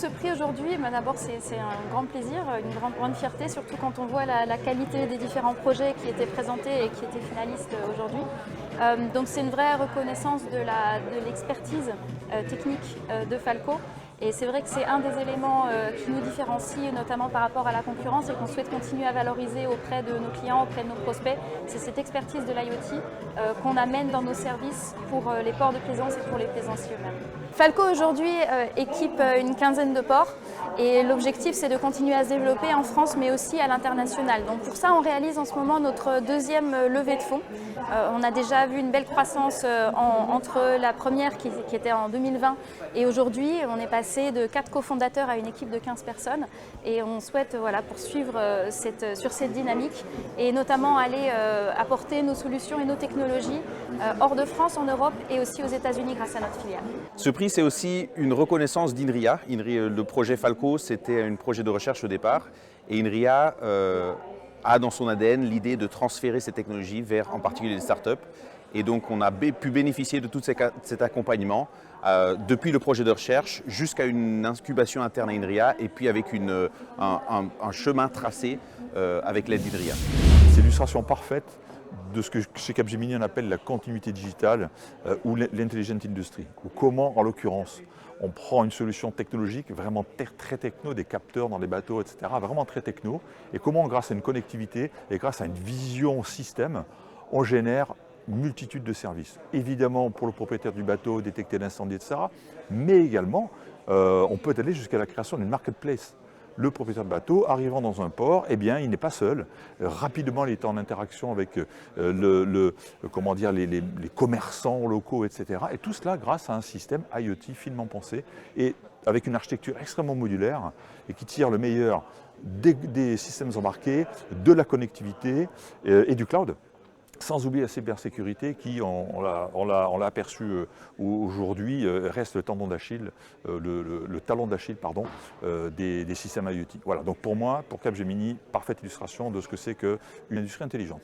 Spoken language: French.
ce prix aujourd'hui, d'abord c'est un grand plaisir, une grande fierté, surtout quand on voit la qualité des différents projets qui étaient présentés et qui étaient finalistes aujourd'hui. Donc c'est une vraie reconnaissance de l'expertise technique de Falco. Et c'est vrai que c'est un des éléments qui nous différencie, notamment par rapport à la concurrence, et qu'on souhaite continuer à valoriser auprès de nos clients, auprès de nos prospects. C'est cette expertise de l'IoT qu'on amène dans nos services pour les ports de plaisance et pour les plaisanciers eux-mêmes. Falco aujourd'hui équipe une quinzaine de ports et l'objectif c'est de continuer à se développer en France mais aussi à l'international. Donc pour ça on réalise en ce moment notre deuxième levée de fonds. On a déjà vu une belle croissance entre la première qui était en 2020 et aujourd'hui on est passé de 4 cofondateurs à une équipe de 15 personnes et on souhaite poursuivre sur cette dynamique et notamment aller apporter nos solutions et nos technologies hors de France, en Europe et aussi aux États-Unis grâce à notre filiale. Ce prix, c'est aussi une reconnaissance d'INRIA. Le projet Falco, c'était un projet de recherche au départ. Et INRIA a dans son ADN l'idée de transférer ces technologies vers en particulier les startups. Et donc, on a pu bénéficier de tout cet accompagnement depuis le projet de recherche jusqu'à une incubation interne à INRIA et puis avec un chemin tracé avec l'aide d'INRIA. C'est l'illustration parfaite de ce que chez Capgemini on appelle la continuité digitale ou l'intelligent industry, ou comment en l'occurrence on prend une solution technologique vraiment très techno, des capteurs dans les bateaux, etc., vraiment très techno, et comment grâce à une connectivité et grâce à une vision système, on génère une multitude de services. Évidemment pour le propriétaire du bateau, détecter l'incendie, etc., mais également on peut aller jusqu'à la création d'une marketplace. Le propriétaire de bateau, arrivant dans un port, eh bien, il n'est pas seul. Rapidement, il est en interaction avec les commerçants locaux, etc. Et tout cela grâce à un système IoT finement pensé et avec une architecture extrêmement modulaire et qui tire le meilleur des systèmes embarqués, de la connectivité et du cloud. Sans oublier la cybersécurité qui, on l'a aperçu aujourd'hui, reste le talon d'Achille, des systèmes IoT. Voilà, donc pour moi, pour Capgemini, parfaite illustration de ce que c'est qu'une industrie intelligente.